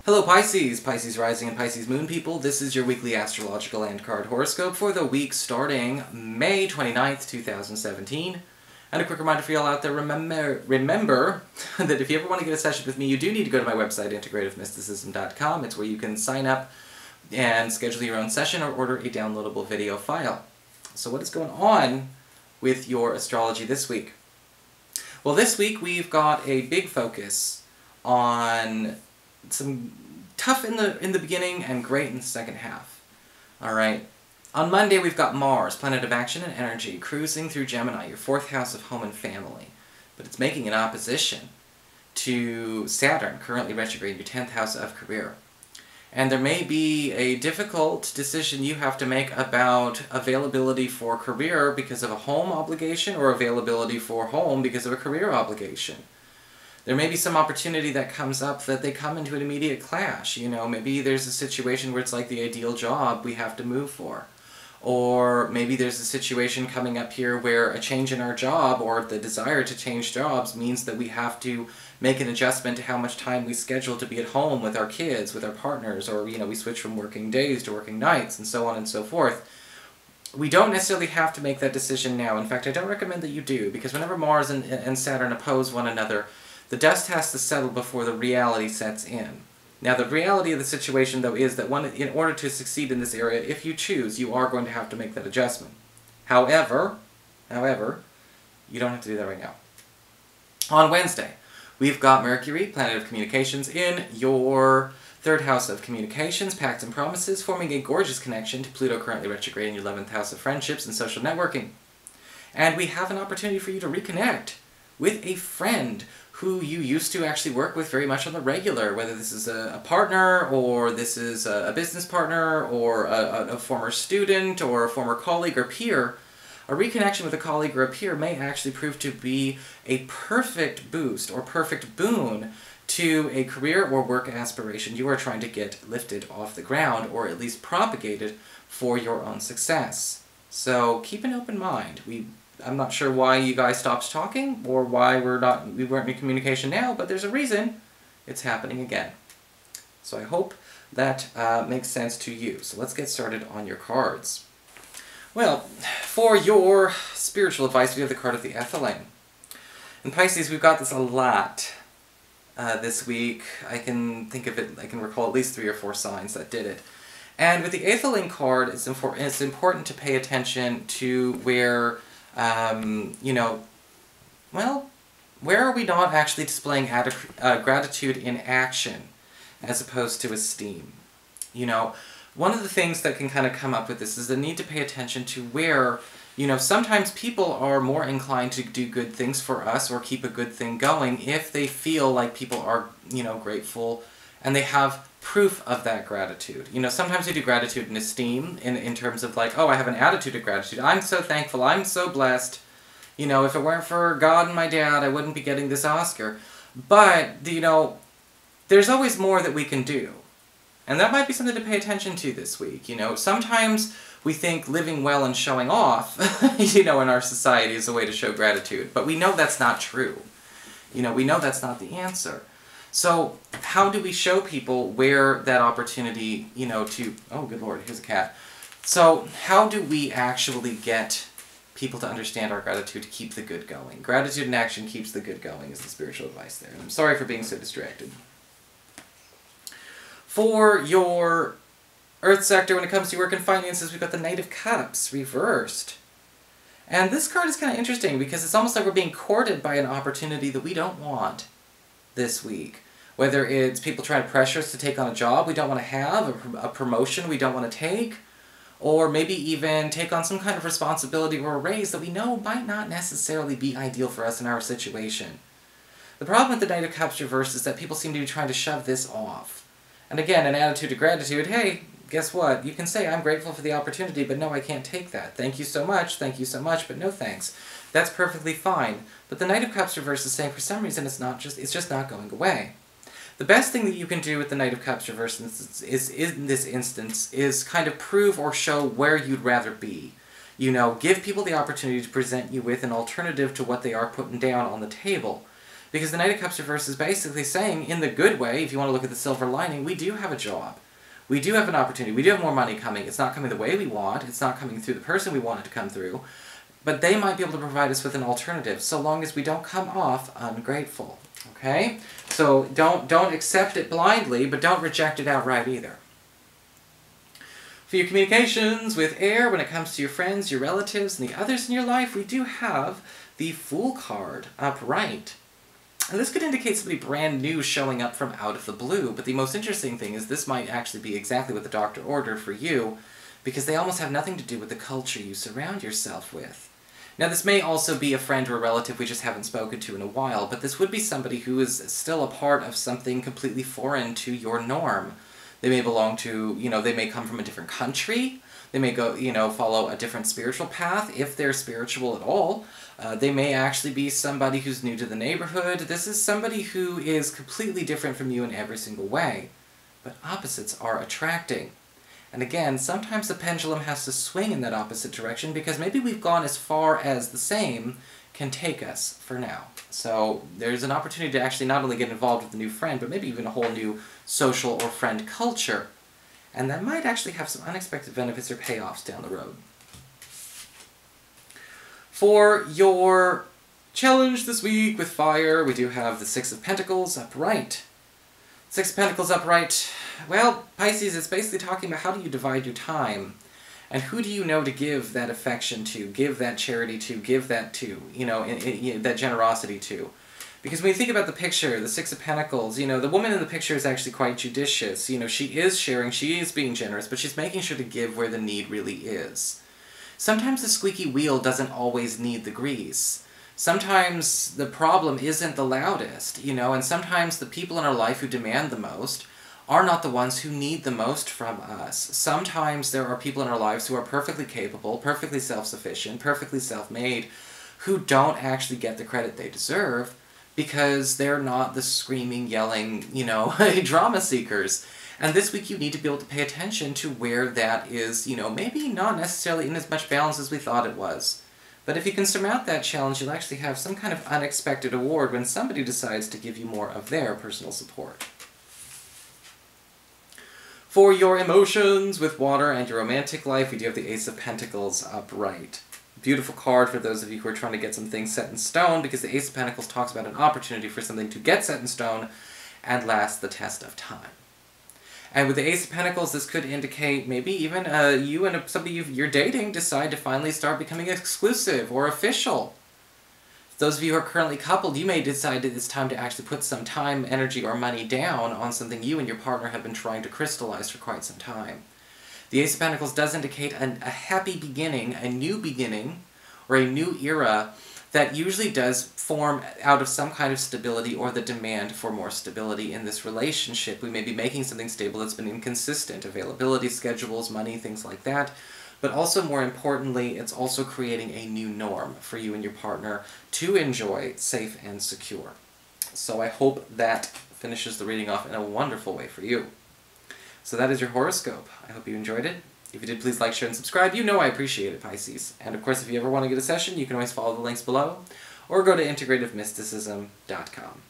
Hello Pisces, Pisces Rising and Pisces Moon people. This is your weekly astrological and card horoscope for the week starting May 29th, 2017. And a quick reminder for y'all out there, remember that if you ever want to get a session with me, you do need to go to my website, integrativemysticism.com. It's where you can sign up and schedule your own session or order a downloadable video file. So what is going on with your astrology this week? Well, this week we've got a big focus on some tough in the beginning and great in the second half. Alright, on Monday we've got Mars, planet of action and energy, cruising through Gemini, your 4th house of home and family. But it's making an opposition to Saturn, currently retrograde, your 10th house of career. And there may be a difficult decision you have to make about availability for career because of a home obligation or availability for home because of a career obligation. There may be some opportunity that comes up that they come into an immediate clash. You know, maybe there's a situation where it's like the ideal job we have to move for. Or maybe there's a situation coming up here where a change in our job or the desire to change jobs means that we have to make an adjustment to how much time we schedule to be at home with our kids, with our partners, or, you know, we switch from working days to working nights, and so on and so forth. We don't necessarily have to make that decision now. In fact, I don't recommend that you do, because whenever Mars and Saturn oppose one another, the dust has to settle before the reality sets in. Now, the reality of the situation, though, is that in order to succeed in this area, if you choose, you are going to have to make that adjustment. However, you don't have to do that right now. On Wednesday, we've got Mercury, planet of communications, in your 3rd house of communications, pacts and promises, forming a gorgeous connection to Pluto, currently retrograde in your 11th house of friendships and social networking. And we have an opportunity for you to reconnect with a friend who you used to actually work with very much on the regular, whether this is a partner, or this is a business partner, or a former student, or a former colleague or peer. A reconnection with a colleague or a peer may actually prove to be a perfect boost or perfect boon to a career or work aspiration you are trying to get lifted off the ground, or at least propagated for your own success. So keep an open mind. I'm not sure why you guys stopped talking, or why we weren't in communication now, but there's a reason. It's happening again. So I hope that makes sense to you. So let's get started on your cards. Well, for your spiritual advice, we have the card of the Ethylene. In Pisces, we've got this a lot this week. I can recall at least 3 or 4 signs that did it. And with the Ethylene card, it's important to pay attention to where where are we not actually displaying gratitude in action as opposed to esteem? You know, one of the things that can kind of come up with this is the need to pay attention to where, you know, sometimes people are more inclined to do good things for us or keep a good thing going if they feel like people are, you know, grateful and they have proof of that gratitude. You know, sometimes we do gratitude and esteem in terms of like, oh, I have an attitude of gratitude. I'm so thankful. I'm so blessed. You know, if it weren't for God and my dad, I wouldn't be getting this Oscar. But, you know, there's always more that we can do. And that might be something to pay attention to this week. You know, sometimes we think living well and showing off, you know, in our society is a way to show gratitude. But we know that's not true. You know, we know that's not the answer. So, how do we show people where that opportunity, you know, oh good lord, here's a cat. So, how do we actually get people to understand our gratitude to keep the good going? Gratitude in action keeps the good going is the spiritual advice there. And I'm sorry for being so distracted. For your Earth sector, when it comes to work and finances, we've got the Knight of Cups reversed. And this card is kind of interesting because it's almost like we're being courted by an opportunity that we don't want this week. Whether it's people trying to pressure us to take on a job we don't want to have, a promotion we don't want to take, or maybe even take on some kind of responsibility or a raise that we know might not necessarily be ideal for us in our situation. The problem with the Knight of Cups reversed is that people seem to be trying to shove this off. And again, an attitude of gratitude, hey, guess what? You can say, I'm grateful for the opportunity, but no, I can't take that. Thank you so much, but no thanks. That's perfectly fine. But the Knight of Cups reversed is saying for some reason it's just not going away. The best thing that you can do with the Knight of Cups reversed in this instance is kind of prove or show where you'd rather be. You know, give people the opportunity to present you with an alternative to what they are putting down on the table. Because the Knight of Cups reverse is basically saying, in the good way, if you want to look at the silver lining, we do have a job. We do have an opportunity. We do have more money coming. It's not coming the way we want. It's not coming through the person we want it to come through. But they might be able to provide us with an alternative, so long as we don't come off ungrateful. Okay? So don't accept it blindly, but don't reject it outright either. For your communications with air, when it comes to your friends, your relatives, and the others in your life, we do have the Fool card upright. And this could indicate somebody brand new showing up from out of the blue, but the most interesting thing is this might actually be exactly what the doctor ordered for you, because they almost have nothing to do with the culture you surround yourself with. Now, this may also be a friend or a relative we just haven't spoken to in a while, but this would be somebody who is still a part of something completely foreign to your norm. They may belong to, they may come from a different country. They may go, follow a different spiritual path, if they're spiritual at all. They may actually be somebody who's new to the neighborhood. This is somebody who is completely different from you in every single way. But opposites are attracting. And again, sometimes the pendulum has to swing in that opposite direction because maybe we've gone as far as the same can take us for now. So there's an opportunity to actually not only get involved with a new friend, but maybe even a whole new social or friend culture. And that might actually have some unexpected benefits or payoffs down the road. For your challenge this week with fire, we do have the Six of Pentacles upright. Six of Pentacles upright. Well, Pisces, it's basically talking about how do you divide your time, and who do you know to give that affection to, give that charity to, give that to, that generosity to. Because when you think about the picture, the Six of Pentacles, the woman in the picture is actually quite judicious. She is sharing, she is being generous, but she's making sure to give where the need really is. Sometimes the squeaky wheel doesn't always need the grease. Sometimes the problem isn't the loudest, and sometimes the people in our life who demand the most are not the ones who need the most from us. Sometimes there are people in our lives who are perfectly capable, perfectly self-sufficient, perfectly self-made, who don't actually get the credit they deserve because they're not the screaming, yelling, drama seekers. And this week you need to be able to pay attention to where that is, maybe not necessarily in as much balance as we thought it was. But if you can surmount that challenge, you'll actually have some kind of unexpected award when somebody decides to give you more of their personal support. For your emotions with water and your romantic life, we do have the Ace of Pentacles upright. Beautiful card for those of you who are trying to get some things set in stone, because the Ace of Pentacles talks about an opportunity for something to get set in stone and last the test of time. And with the Ace of Pentacles, this could indicate maybe even you and somebody you're dating decide to finally start becoming exclusive or official. Those of you who are currently coupled, you may decide that it's time to actually put some time, energy, or money down on something you and your partner have been trying to crystallize for quite some time. The Ace of Pentacles does indicate a happy beginning, a new beginning, or a new era that usually does form out of some kind of stability or the demand for more stability in this relationship. We may be making something stable that's been inconsistent, availability, schedules, money, things like that. But also, more importantly, it's also creating a new norm for you and your partner to enjoy safe and secure. So I hope that finishes the reading off in a wonderful way for you. So that is your horoscope. I hope you enjoyed it. If you did, please like, share, and subscribe. I appreciate it, Pisces. And of course, if you ever want to get a session, you can always follow the links below, or go to integrativemysticism.com.